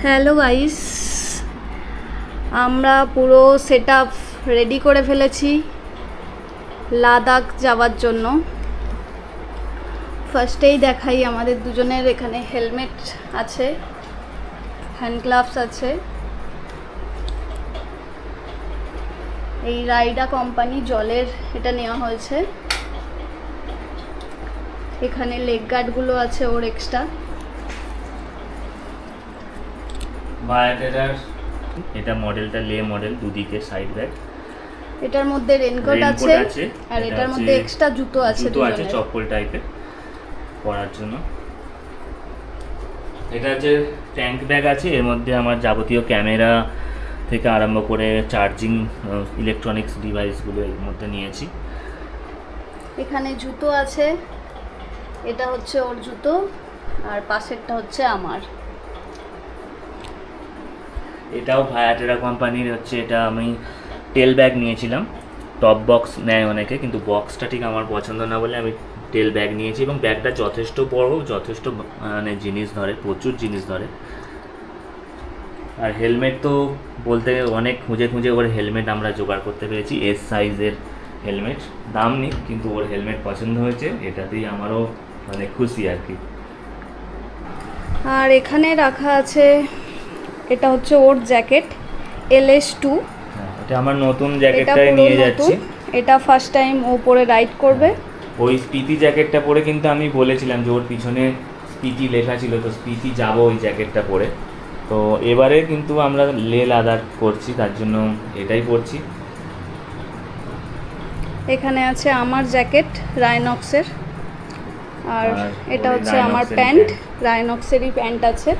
Hello guys, আমরা পুরো set up ready করে ফেলেছি লাদাখ যাওয়ার জন্য। ফার্স্টেই দেখাই, আমাদের দুজনের এখানে হেলমেট আছে, হ্যান্ড গ্লাভস আছে। এই রাইডা কোম্পানি জলের এটা নেওয়া হয়েছে। এখানে লেগ গার্ডগুলো আছে ওর এক্সট্রা। এটা মডেলটা লে মডেল, দুদিকে সাইড ব্যাগ। এটার মধ্যে রেনকোট আছে আর এটার মধ্যে এক্সট্রা জুতো আছে, চপ্পল টাইপের পরার জন্য। এটা হচ্ছে ট্যাঙ্ক ব্যাগ আছে, এর মধ্যে আমার যাবতীয় ক্যামেরা থেকে আরম্ভ করে চার্জিং ইলেকট্রনিক্স ডিভাইসগুলো এর মধ্যে নিয়েছি। এখানে জুতো আছে, এটা হচ্ছে ওর জুতো আর পাশেরটা হচ্ছে আমার। এটাও ভায়াটেরা কোম্পানির হচ্ছে, এটা আমি টেল ব্যাগ নিয়েছিলাম। টপ বক্স নেয় অনেকে, কিন্তু বক্সটা ঠিক আমার পছন্দ না বলে আমি টেল ব্যাগ নিয়েছি, এবং ব্যাগটা যথেষ্ট বড়, যথেষ্ট মানে জিনিস ধরে, প্রচুর জিনিস ধরে। আর হেলমেট তো বলতে অনেক খুঁজে খুঁজে ওর হেলমেট আমরা জোগাড় করতে পেরেছি, এস সাইজের হেলমেট। দাম নেই, কিন্তু ওর হেলমেট পছন্দ হয়েছে, এটাতেই আমারও মানে খুশি আর কি। আর এখানে রাখা আছে, এটা হচ্ছে ওর জ্যাকেট LS2। এটা আমার নতুন জ্যাকেটটাই নিয়ে যাচ্ছি। এটা ফার্স্ট টাইম ও পরে রাইড করবে। ওই স্পিতি জ্যাকেটটা পরে কিন্তু আমি বলেছিলাম যে ওর পিছনে স্পিতি লেখা ছিল, তো স্পিতি যাবো ওই জ্যাকেটটা পরে। তো এবারে কিন্তু আমরা লে লাদাখ করছি, তার জন্য এটাই পরছি। এখানে আছে আমার জ্যাকেট রাইনক্সের, আর এটা হচ্ছে আমার প্যান্ট, রাইনক্সেরই প্যান্ট আছে।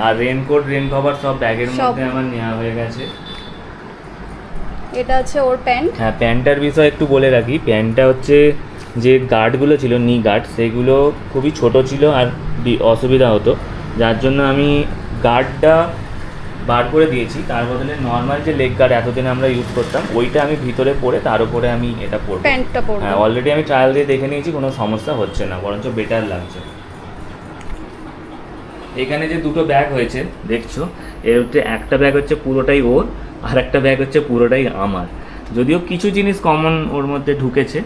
আর রেনকোট, রেন কভার সব ব্যাগের মধ্যে আমার নেওয়া হয়ে গেছে। এটা আছে ওর প্যান্ট। হ্যাঁ, প্যান্টটার বিষয় একটু বলে রাখি। প্যান্টটা হচ্ছে যে গার্ডগুলো ছিল, নি গার্ড, সেগুলো খুবই ছোট ছিল আর অসুবিধা হতো, যার জন্য আমি গার্ডটা বার করে দিয়েছি। তার বদলে নর্মাল যে লেগ গার্ড এতদিন আমরা ইউজ করতাম, ওইটা আমি ভিতরে পরে তার উপরে আমি এটা পরবো, প্যান্টটা পরবো। হ্যাঁ, অলরেডি আমি ট্রায়াল দিয়ে দেখে নিয়েছি, কোনো সমস্যা হচ্ছে না, বরঞ্চ বেটার লাগছে। এখানে যে দুটো ব্যাগ হয়েছে দেখছো, এর হচ্ছে একটা ব্যাগ হচ্ছে পুরোটাই ওর, আর একটা ব্যাগ হচ্ছে পুরোটাই আমার। যদিও কিছু জিনিস কমন ওর মধ্যে ঢুকেছে,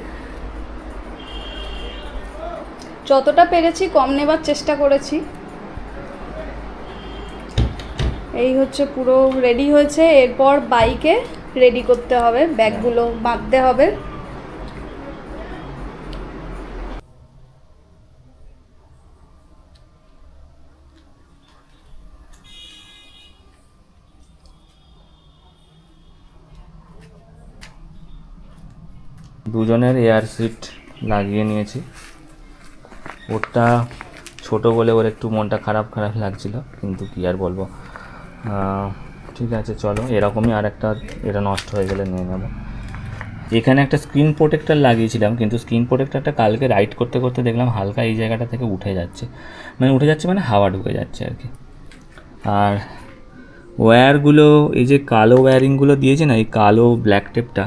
যতটা পেরেছি কম নেবার চেষ্টা করেছি। এই হচ্ছে পুরো রেডি হয়েছে। এরপর বাইকে রেডি করতে হবে, ব্যাগগুলো বাঁধতে হবে। দুজনের এয়ার সিট লাগিয়ে নিয়েছি। ওরটা ছোট বলে ওর একটু মনটা খারাপ খারাপ লাগছিল, কিন্তু কি আর বলবো। ঠিক আছে, চলো, এরকমই আর একটা, এটা নষ্ট হয়ে গেলে নিয়ে নেবো। এখানে একটা স্ক্রিন প্রোটেক্টর লাগিয়েছিলাম, কিন্তু স্ক্রিন প্রোটেক্টরটা কালকে রাইড করতে করতে দেখলাম হালকা এই জায়গাটা থেকে উঠে যাচ্ছে, মানে হাওয়া ঢুকে যাচ্ছে আর কি। আর ওয়্যারগুলো, এই যে কালো ওয়্যারিংগুলো দিয়েছে না, এই কালো ব্ল্যাক টেপটা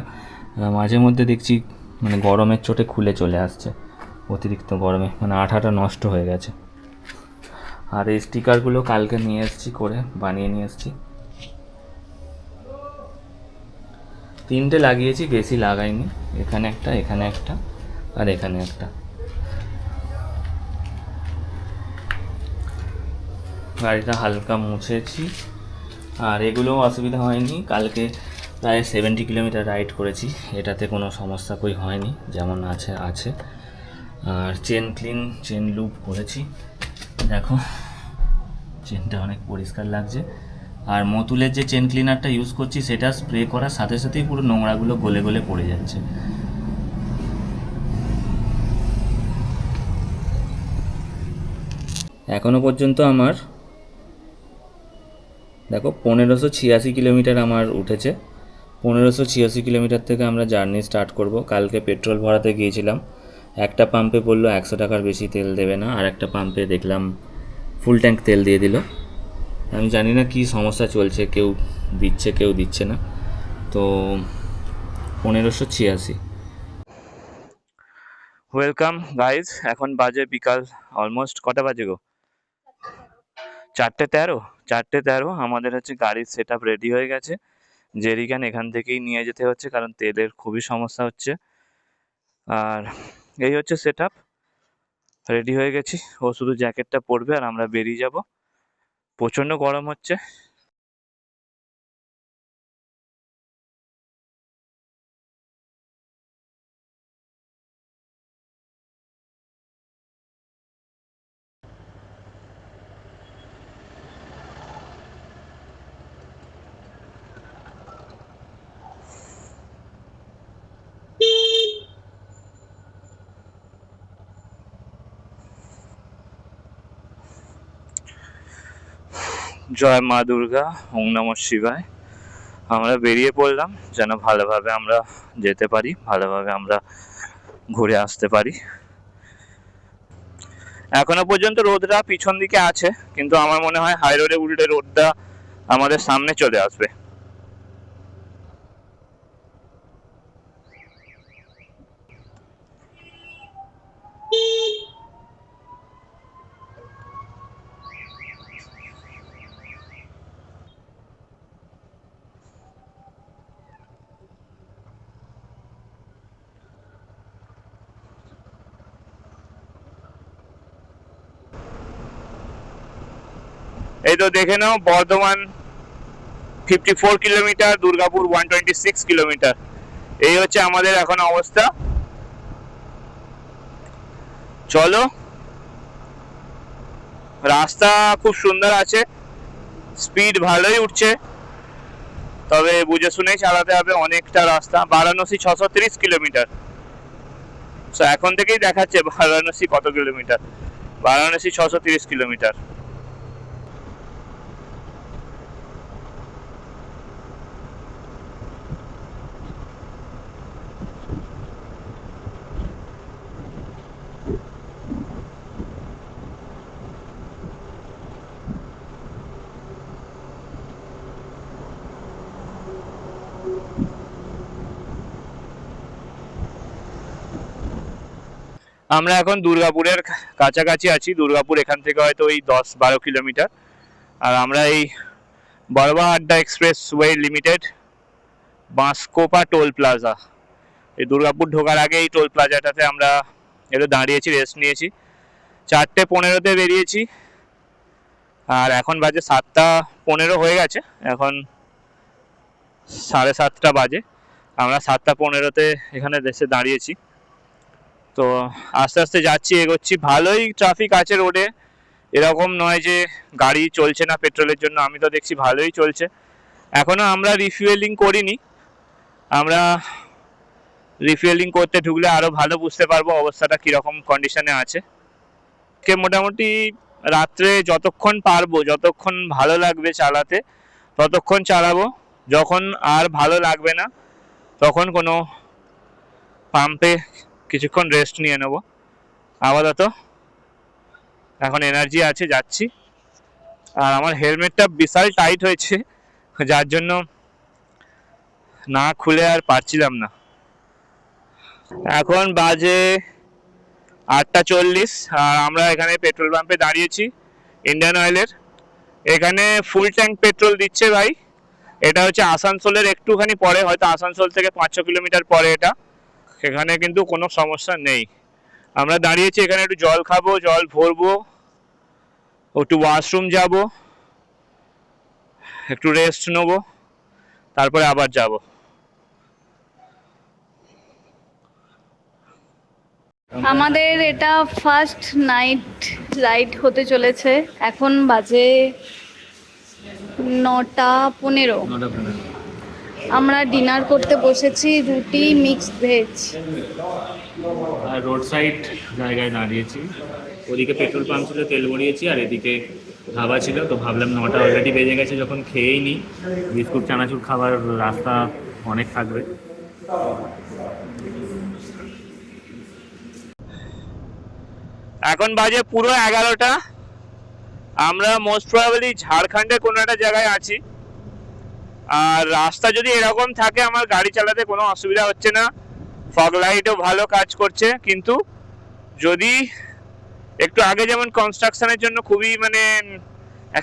মাঝে মধ্যে দেখছি মানে গরমের চোটে খুলে চলে আসছে, অতিরিক্ত গরমে, মানে আঠাটা নষ্ট হয়ে গেছে। আর এই স্টিকারগুলো কালকে নিয়ে এসেছি, করে বানিয়ে নিয়ে এসেছি। 3টে লাগিয়েছি, বেশি লাগাইনি। এখানে একটা, এখানে একটা, আর এখানে একটা। গাড়িটা হালকা মুছেছি, আর এগুলোও অসুবিধা হয়নি। কালকে প্রায় 70 কিলোমিটার রাইড করেছি, এটাতে কোনো সমস্যা কই হয়নি, যেমন আছে আছে। আর চেন লুপ করেছি, দেখো চেনটা অনেক পরিষ্কার লাগছে। আর মতুলের যে চেন ক্লিনারটা ইউজ করছি, সেটা স্প্রে করার সাথে সাথেই পুরো নোংরাগুলো গলে গলে পড়ে যাচ্ছে। এখনো পর্যন্ত আমার দেখো 1586 কিলোমিটার আমার উঠেছে। 1586 কিলোমিটার থেকে আমরা জার্নি স্টার্ট করব। কালকে পেট্রোল ভরাতে গিয়েছিলাম, একটা পাম্পে বললো 100 টাকার বেশি তেল দেবে না, আর একটা পাম্পে দেখলাম ফুল ট্যাঙ্ক তেল দিয়ে দিল। আমি জানি না কি সমস্যা চলছে, কেউ দিচ্ছে কেউ দিচ্ছে না। তো 1586। ওয়েলকাম গাইজ, এখন বাজে বিকাল অলমোস্ট, কটা বাজে গো, 4:13, 4:13 আমাদের হচ্ছে গাড়ির সেট আপ রেডি হয়ে গেছে। জেরিক্যান এখান থেকেই নিয়ে যেতে হচ্ছে, কারণ তেলের খুবই সমস্যা হচ্ছে। আর এই হচ্ছে সেট আপ, রেডি হয়ে গেছি। ও শুধু জ্যাকেটটা পরবে আর আমরা বেরিয়ে যাব। প্রচণ্ড গরম হচ্ছে। জয় মা দুর্গা, ওম নমঃ শিবায়। আমরা বেরিয়ে পড়লাম যেন ভালোভাবে আমরা যেতে পারি, ভালোভাবে আমরা ঘুরে আসতে পারি। এখনো পর্যন্ত রোদটা পিছন দিকে আছে, কিন্তু আমার মনে হয় হাই রোডে উল্টে রোদটা আমাদের সামনে চলে আসবে। এই তো দেখে নাও, বর্ধমান 54 কিলোমিটার, দুর্গাপুর 126 কিলোমিটার। এই হচ্ছে আমাদের এখন অবস্থা। চলো, রাস্তা খুব সুন্দর আছে, স্পিড ভালোই উঠছে, তবে বুঝে শুনেই চালাতে হবে। অনেকটা রাস্তা। বারাণসী 630 কিলোমিটার। তো এখন থেকেই দেখাচ্ছে বারাণসী কত কিলোমিটার। বারাণসী 630 কিলোমিটার। আমরা এখন দুর্গাপুরের কাছাকাছি আছি। দুর্গাপুর এখান থেকে হয়তো ওই 10-12 কিলোমিটার। আর আমরা এই বড়বা Adda expressway limited, Banskopa toll plaza, এই দুর্গাপুর ঢোকার আগে এই টোল প্লাজাটাতে আমরা একটু দাঁড়িয়েছি, রেস্ট নিয়েছি। 4:15-তে বেরিয়েছি, আর এখন বাজে 7:15 হয়ে গেছে। এখন 7:30 বাজে। আমরা 7:15-তে এখানে দেশে দাঁড়িয়েছি। তো আস্তে আস্তে যাচ্ছি, এগোচ্ছি। ভালোই ট্রাফিক আছে রোডে, এরকম নয় যে গাড়ি চলছে না পেট্রোলের জন্য। আমি তো দেখছি ভালোই চলছে। এখনো আমরা রিফুয়েলিং করিনি। আমরা রিফুয়েলিং করতে ঢুকলে আরও ভালো বুঝতে পারবো অবস্থাটা কীরকম কন্ডিশনে আছে। মোটামুটি রাত্রে যতক্ষণ পারবো, যতক্ষণ ভালো লাগবে চালাতে ততক্ষণ চালাবো। যখন আর ভালো লাগবে না তখন কোনো পাম্পে কিছুক্ষণ রেস্ট নিয়ে নেব। আপাতত এখন এনার্জি আছে, যাচ্ছি। আর আমার হেলমেটটা বিশাল টাইট হয়েছে, যার জন্য না খুলে আর পারছিলাম না। এখন বাজে 8:40, আর আমরা এখানে পেট্রোল পাম্পে দাঁড়িয়েছি ইন্ডিয়ান অয়েলের। এখানে ফুল ট্যাঙ্ক পেট্রোল দিচ্ছে ভাই। এটা হচ্ছে আসানসোলের একটুখানি পরে, হয়তো আসানসোল থেকে 5-6 কিলোমিটার পরে এটা। সেখানে কিন্তু কোনো সমস্যা নেই। আমরা দাঁড়িয়েছি এখানে, একটু জল খাবো, জল ভরবো, একটু ওয়াশরুম যাব, একটু রেস্ট নেব, তারপরে আবার যাব। আমাদের এটা ফার্স্ট নাইট রাইড হতে চলেছে। এখন বাজে 9:15। আমরা ডিনার করতে বসেছি, রুটি মিক্সড ভেজ। আর রোড সাইড জায়গায় দাঁড়িয়েছি। ওদিকে পেট্রোল পাম্প ছিল, তেল ভরিয়েছি, আর এদিকে ধাবা ছিল। তো ভাবলাম 9টা অলরেডি বেজে গেছে, যখন খেয়েই নিই। বিস্কুট চানাচুর খাবার রাস্তা অনেক থাকবে। এখন বাজে পুরো 11টা। আমরা মোস্ট প্রবাবলি ঝাড়খণ্ডের কোনো একটা জায়গায় আছি। আর রাস্তা যদি এরকম থাকে আমার গাড়ি চালাতে কোনো অসুবিধা হচ্ছে না, ফগ লাইটও ভালো কাজ করছে। কিন্তু যদি একটু আগে যেমন কনস্ট্রাকশনের জন্য খুবই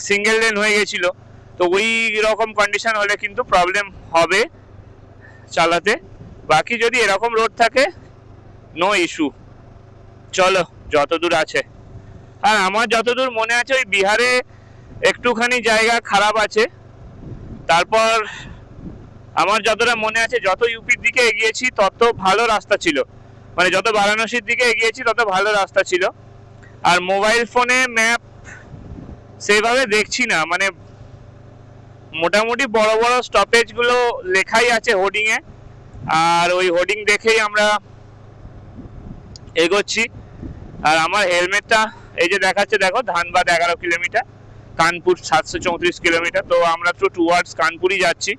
সিঙ্গেল লেন হয়ে গেছিলো, তো ওই রকম কন্ডিশন হলে কিন্তু প্রবলেম হবে চালাতে। বাকি যদি এরকম রোড থাকে নো ইস্যু, চলো যতদূর আছে। আর আমার যতদূর মনে আছে ওই বিহারে একটুখানি জায়গা খারাপ আছে, তারপর আমার যতটা মনে আছে যত ইউপির দিকে এগিয়েছি তত ভালো রাস্তা ছিল, মানে যত বারাণসীর দিকে এগিয়েছি তত ভালো রাস্তা ছিল। আর মোবাইল ফোনে ম্যাপ সেইভাবে দেখছি না, মানে মোটামুটি বড় বড় স্টপেজগুলো লেখাই আছে হোর্ডিংয়ে, আর ওই হোর্ডিং দেখেই আমরা এগোচ্ছি। আর আমার হেলমেটটা এই যে দেখাচ্ছে, দেখো ধানবাদ 11 কিলোমিটার, কানপুর 734 কিলোমিটার, তো আমরা তো টুয়ার্ডস কানপুরই যাচ্ছি,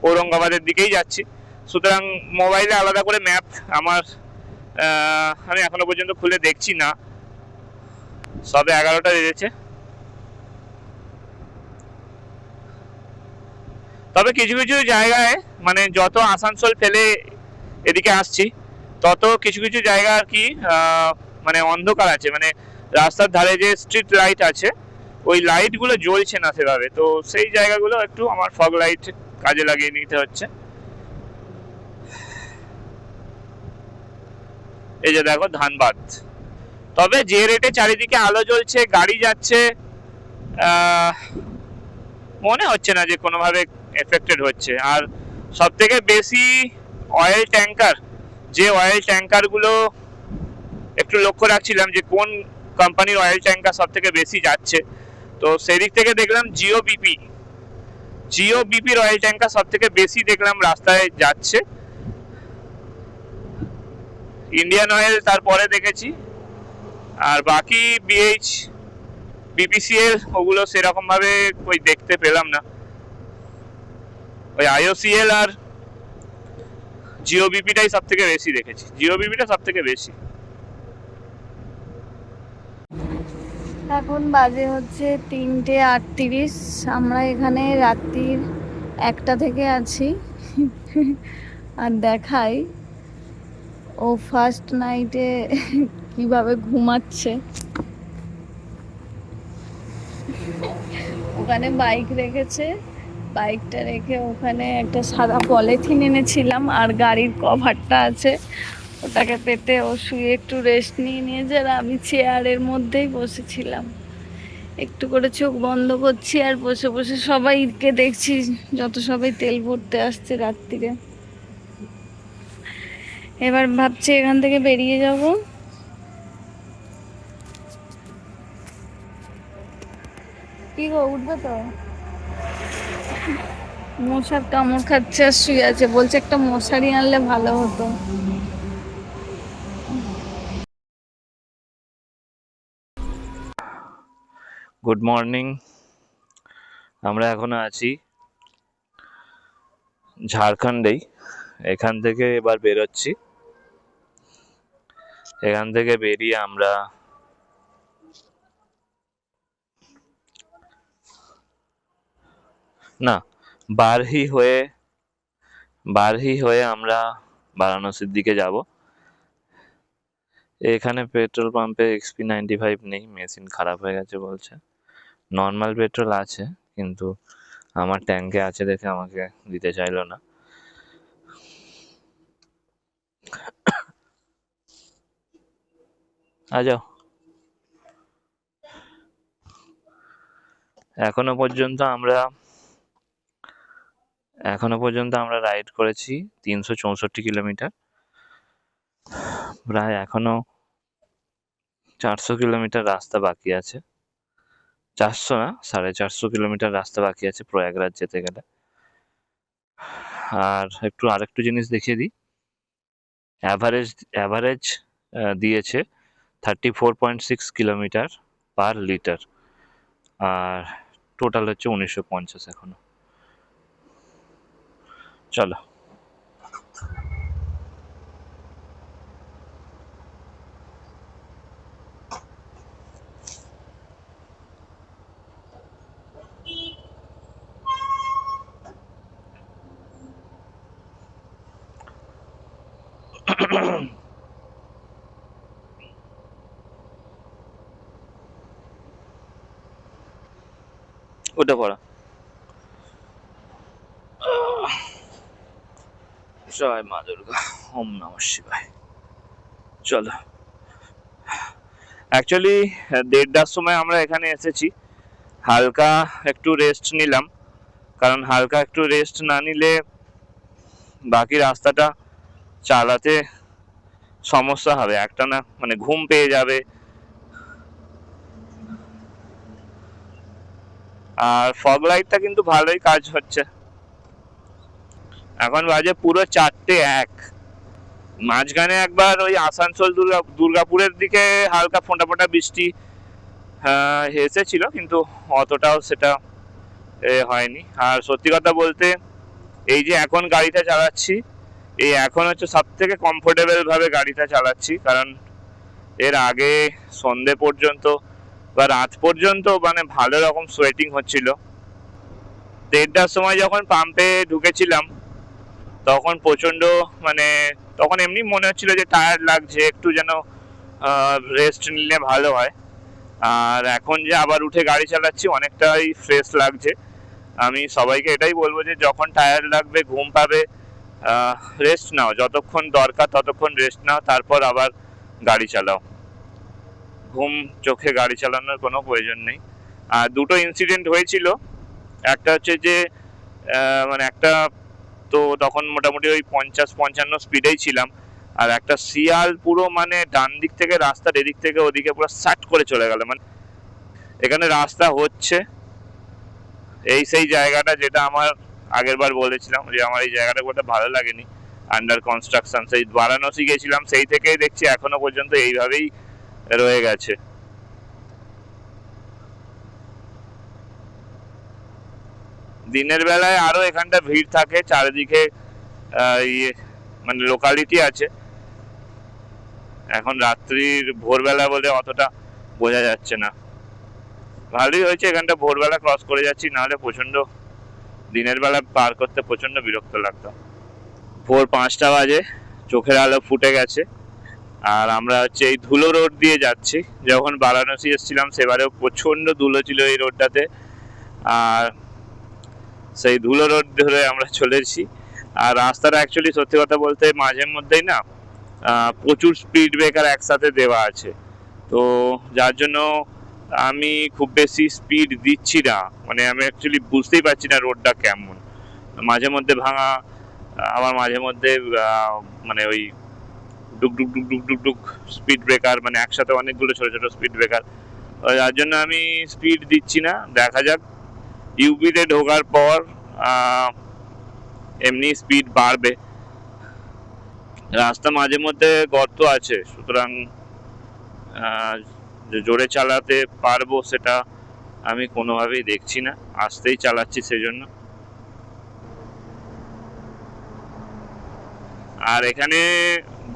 ঔরঙ্গাবাদের দিকেই যাচ্ছি। সুতরাং মোবাইলে আলাদা করে ম্যাপ আমি এখনো পর্যন্ত খুলে দেখছি না, সবে 11টা বেজেছে। তবে কিছু কিছু জায়গায় মানে যত আসানসোল ফেলে এদিকে আসছি তত কিছু কিছু জায়গা আর কি মানে অন্ধকার আছে, মানে রাস্তার ধারে যে স্ট্রিট লাইট আছে ওই লাইটগুলো জ্বলছে না সেভাবে, তো সেই জায়গাগুলো একটু আমার ফগ লাইট কাজে লাগিয়ে নিতে হচ্ছে। এই যে দেখো ধানবাদ, তবে যে রেটে চারিদিকে আলো জ্বলছে, গাড়ি যাচ্ছে, মনে হচ্ছে না যে কোনোভাবে এফেক্টেড হচ্ছে। আর সব থেকে বেশি অয়েল ট্যাঙ্কার, যে অয়েল ট্যাঙ্কারগুলো একটু লক্ষ্য রাখছিলাম যে কোন কোম্পানির অয়েল ট্যাঙ্কার সব থেকে বেশি যাচ্ছে, তো সেদিক থেকে দেখলাম জিও বিপির অয়েল ট্যাঙ্কার সব থেকে বেশি দেখলাম রাস্তায় যাচ্ছে। ইন্ডিয়ান অয়েল তারপরে দেখেছি, আর বাকি বিএইচ, বিপিসিএল ওগুলো সেরকম ভাবে ওই দেখতে পেলাম না। ওই আইওসিএল আর জিও বিপিটাই সব থেকে বেশি দেখেছি, জিও বিপিটা সব থেকে বেশি। এখন বাজে হচ্ছে 3:38, আমরা এখানে রাত্রির 1টা থেকে আছি। আর দেখাই ও ফার্স্ট নাইটে কিভাবে ঘুমাচ্ছে। ওখানে বাইক রেখেছে, বাইকটা রেখে ওখানে একটা সাদা পলিথিন এনেছিলাম আর গাড়ির কভারটা আছে, ওটাকে পেতে ও শুয়ে একটু রেস্ট নিয়ে নিয়েছে। আর আমি চেয়ারের মধ্যেই বসেছিলাম, একটু করে চোখ বন্ধ করছি আর বসে বসে সবাইকে দেখছি, যত সবাই তেল ভরতে আসছে রাত্রিরে। এবার ভাবছি এখান থেকে বেরিয়ে যাব। কি গো, উঠবে তো? মশার কামড় খাচ্ছে আর শুয়ে আছে, বলছে একটা মশারি আনলে ভালো হতো। গুড মর্নিং, আমরা এখনো আছি ঝাড়খণ্ডেই। এখান থেকে এবার বেরোচ্ছি, এখান থেকে বেরিয়ে আমরা না বারহি হয়ে আমরা বারাণসীর দিকে যাব। এখানে পেট্রোল পাম্পে XP95 নেই, মেশিন খারাপ হয়ে গেছে বলছে। নর্মাল পেট্রোল আছে, কিন্তু আমার ট্যাঙ্কে আছে দেখে আমাকে দিতে চাইলো না। আজাও। এখনো পর্যন্ত আমরা রাইড করেছি 364 কিলোমিটার, প্রায় এখনো 400 কিলোমিটার রাস্তা বাকি আছে। 400 না, 450 কিলোমিটার রাস্তা বাকি আছে প্রয়াগরাজ যেতে গেলে। আর আরেকটু জিনিস দেখিয়ে দিই, অ্যাভারেজ দিয়েছে 34.6 কিলোমিটার পার লিটার, আর টোটাল হচ্ছে 1950 এখনো। চলো। উঠে পড়ো। জয় মা দুর্গা, ওম নমঃ শিবায়। চলো, অ্যাকচুয়ালি 1:30টার সময় আমরা এখানে এসেছি, হালকা একটু রেস্ট নিলাম, কারণ হালকা একটু রেস্ট না নিলে বাকি রাস্তাটা চালাতে সমস্যা হবে, একটা না মানে ঘুম পেয়ে যাবে। আর ফগ লাইটটা কিন্তু ভালোই কাজ হচ্ছে। এখন বাজে পুরো 4:01। মাঝখানে একবার ওই আসানসোল দুর্গাপুরের দিকে হালকা ফোঁটা ফোঁটা বৃষ্টি এসেছিল, কিন্তু অতটাও সেটা হয়নি। আর সত্যি কথা বলতে এই যে এখন গাড়িটা চালাচ্ছি, এই এখন হচ্ছে সব থেকে কমফোর্টেবল ভাবে গাড়িটা চালাচ্ছি, কারণ এর আগে সন্ধে পর্যন্ত বা রাত পর্যন্ত মানে ভালো রকম সোয়েটিং হচ্ছিল। 1:30টার সময় যখন পাম্পে ঢুকেছিলাম তখন প্রচন্ড মানে তখন এমনি মনে হচ্ছিল যে টায়ার্ড লাগছে, একটু যেন রেস্ট নিলে ভালো হয়। আর এখন যে আবার উঠে গাড়ি চালাচ্ছি অনেকটাই ফ্রেশ লাগছে। আমি সবাইকে এটাই বলবো যে যখন টায়ার্ড লাগবে, ঘুম পাবে, রেস্ট নাও, যতক্ষণ দরকার ততক্ষণ রেস্ট নাও, তারপর আবার গাড়ি চালাও। ঘুম চোখে গাড়ি চালানোর কোনো প্রয়োজন নেই। আর দুটো ইনসিডেন্ট হয়েছিল, একটা হচ্ছে যে মানে একটা তো তখন মোটামুটি ওই 50-55 স্পিডেই ছিলাম, আর একটা শিয়াল পুরো মানে ডান দিক থেকে রাস্তার এদিক থেকে ওদিকে পুরো সাট করে চলে গেল। মানে এখানে রাস্তা হচ্ছে, এই সেই জায়গাটা যেটা আমার আগের বার বলেছিলাম যে আমার এই জায়গাটা খুব একটা ভালো লাগেনি, আন্ডার কনস্ট্রাকশন। সেই বারাণসী গেছিলাম, সেই থেকেই দেখছি এখনো পর্যন্ত এইভাবেই রয়ে গেছে। দিনের বেলায় আরো এখানটা ভিড় থাকে, চারিদিকে ইয়ে মানে লোকালিটি আছে। এখন রাত্রির ভোরবেলা বলে অতটা বোঝা যাচ্ছে না। ভালোই হয়েছে এখানটা ভোরবেলা ক্রস করে যাচ্ছি, নাহলে প্রচন্ড দিনের বেলা পার করতে প্রচন্ড বিরক্ত লাগতো। ভোর 5টা বাজে, চোখের আলো ফুটে গেছে, আর আমরা হচ্ছে এই ধুলো রোড দিয়ে যাচ্ছি। যখন বারাণসী এসেছিলাম সেবারেও প্রচন্ড ধুলো ছিল এই রোডটাতে, আর সেই ধুলো রোড ধরে আমরা চলেছি। আর রাস্তাটা অ্যাকচুয়ালি সত্যি কথা বলতে মাঝে মধ্যেই না প্রচুর স্পিড ব্রেকার একসাথে দেওয়া আছে, তো যার জন্য আমি খুব বেশি স্পিড দিচ্ছি না। মানে আমি অ্যাকচুয়ালি বুঝতেই পারছি না রোডটা কেমন, মাঝে মধ্যে ভাঙা, আবার মাঝে মধ্যে মানে ওই ডুক ডুক ডুক ডুক ডুক ডুক স্পিড ব্রেকার, মানে একসাথে অনেকগুলো ছোট ছোট স্পিড ব্রেকার, যার জন্য আমি স্পিড দিচ্ছি না। দেখা যাক ইউপিতে ঢোকার পর এমনি স্পিড বাড়বে। রাস্তা মাঝে মধ্যে গর্ত আছে, সুতরাং জোরে চালাতে পারবো সেটা আমি কোনোভাবেই দেখছি না, আস্তেই চালাচ্ছি সেজন্য। আর এখানে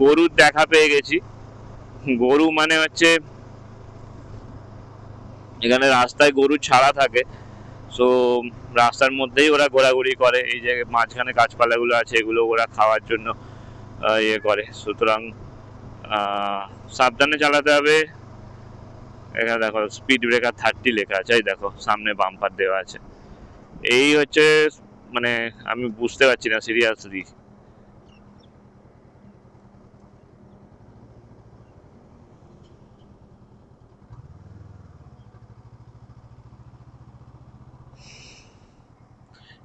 গরুর দেখা পেয়ে গেছি। গরু মানে হচ্ছে এখানে রাস্তায় গরু ছাড়া থাকে, সো রাস্তার মধ্যেই ওরা ঘোরাঘুরি করে। এই যে মাঝখানে গাছপালাগুলো আছে এগুলো ওরা খাওয়ার জন্য ইয়ে করে, সুতরাং সাবধানে চালাতে হবে। এখানে দেখো স্পিড ব্রেকার 30 লেখা আছে, এই দেখো সামনে বাম্পার দেওয়া আছে। এই হচ্ছে মানে আমি বুঝতে পারছি না সিরিয়াসলি।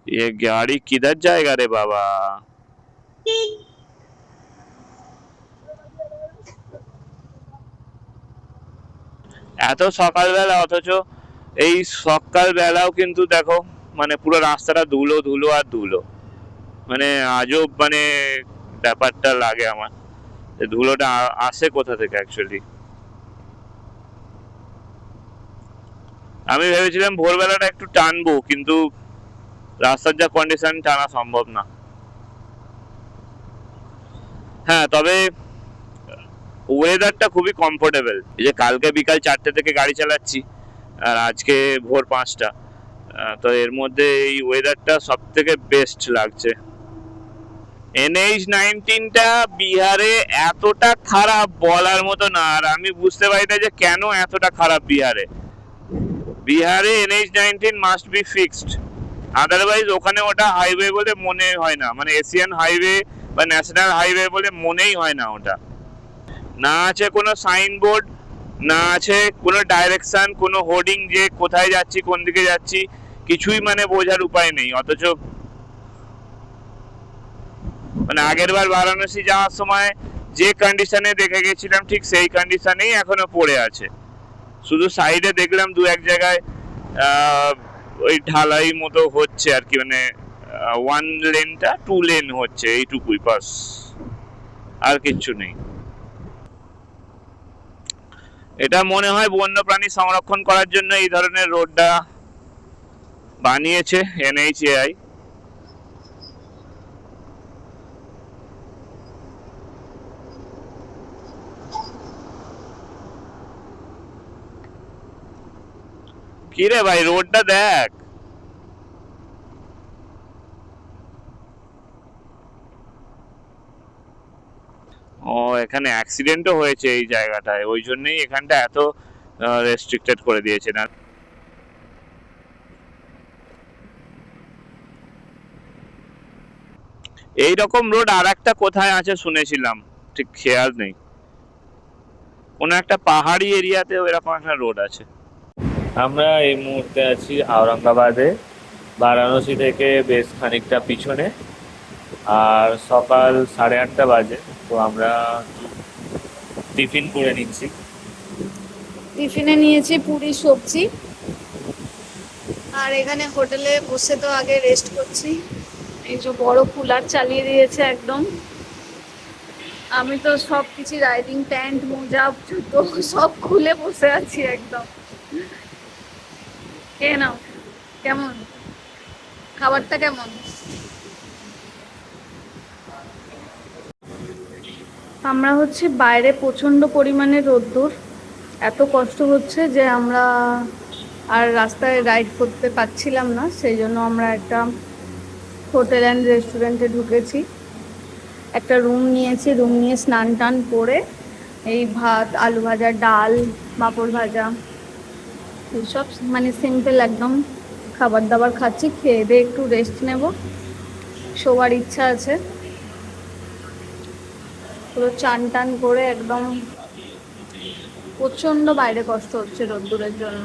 ये गाड़ी किधर जाएगा रे बाबा? এত সকালবেলা, অথচ এই সকালবেলাও কিন্তু দেখো মানে পুরো রাস্তাটা ধুলো ধুলো আর ধুলো। মানে আজব মানে ব্যাপারটা লাগে আমার, ধুলোটা আসে কোথা থেকে অ্যাকচুয়ালি। আমি ভেবেছিলাম ভোরবেলাটা একটু টানবো, কিন্তু রাস্তার যা কন্ডিশন টানা সম্ভব না। হ্যাঁ, তবে ওয়েদারটা খুবই কমফোর্টেবল। এই যে কালকে বিকাল 4টে থেকে গাড়ি চালাচ্ছি আর আজকে ভোর 5টা, তো এর মধ্যে এই ওয়েদারটা সব থেকে বেস্ট লাগছে। NH-19টা বিহারে এতটা খারাপ বলার মতো না, আর আমি বুঝতে পারি না যে কেন এতটা খারাপ বিহারে। বিহারে NH-19 must be fixed, otherwise ওখানে ওটা হাইওয়ে বলে মনে হয় না, মানে এশিয়ান হাইওয়ে বা ন্যাশনাল হাইওয়ে বলে মনেই হয় না ওটা। না আছে কোনো সাইনবোর্ড, না আছে কোনো ডাইরেকশন, কোনো হোর্ডিং যে কোথায় যাচ্ছি কোন দিকে যাচ্ছি, কিছুই মানে বোঝার উপায় নেই। অথচ মানে আগের বার বারাণসী যাওয়ার সময় যে কন্ডিশনে দেখে গেছিলাম ঠিক সেই কন্ডিশনেই এখনো পড়ে আছে। শুধু সাইডে দেখলাম দু এক জায়গায় ওই ঢালাই মতো হচ্ছে আর কি, মানে 1 লেনটা 2 লেন হচ্ছে, এইটুকুই বাস, আর কিচ্ছু নেই। এটা মনে হয় বন্যপ্রাণী সংরক্ষণ করার জন্য এই ধরনের রোডটা বানিয়েছে NHAI। কি রে ভাই, রোডটা দেখ। ও, এখানে অ্যাক্সিডেন্টও হয়েছে এই জায়গাটায়, ওই জন্যই এখানটা এত রেস্ট্রিক্টেড করে দিয়েছে। না, এইরকম রোড আর একটা কোথায় আছে শুনেছিলাম, ঠিক খেয়াল নেই, কোনো একটা পাহাড়ি এরিয়াতে এরকম একটা রোড আছে। আমরা এই মুহূর্তে আছি আওরঙ্গাবাদে, বারাণসী থেকে বেশ খানিকটা পিছনে, আর সকাল 8:30 বাজে। তো আমরা টিফিন করে নিচ্ছি। টিফিনে নিয়েছি পুরি সবজি, আর এখানে হোটেলে বসে তো আগে রেস্ট করছি। এই যে বড় কুলার চালিয়ে দিয়েছে একদম। আমি তো সব কিছু রাইডিং প্যান্ট মোজা জুতো সব খুলে বসে আছি একদম। কে নাও, কেমন খাবারটা কেমন? আমরা হচ্ছে বাইরে প্রচন্ড পরিমাণে রোদ্দুর, এত কষ্ট হচ্ছে যে আমরা আর রাস্তায় রাইড করতে পারছিলাম না, সেই জন্য আমরা একটা হোটেল অ্যান্ড রেস্টুরেন্টে ঢুকেছি। একটা রুম নিয়েছি, রুম নিয়ে স্নান টান করে এই ভাত, আলু ভাজা, ডাল, পাঁপড় ভাজা, এইসব মানে সিম্পল একদম খাবার দাবার খাচ্ছি। খেয়ে দিয়ে একটু রেস্ট নেব, শোবার ইচ্ছা আছে। পুরো চান টান করে একদম প্রচণ্ড বাইরে কষ্ট হচ্ছে রোদ্দুরের জন্য।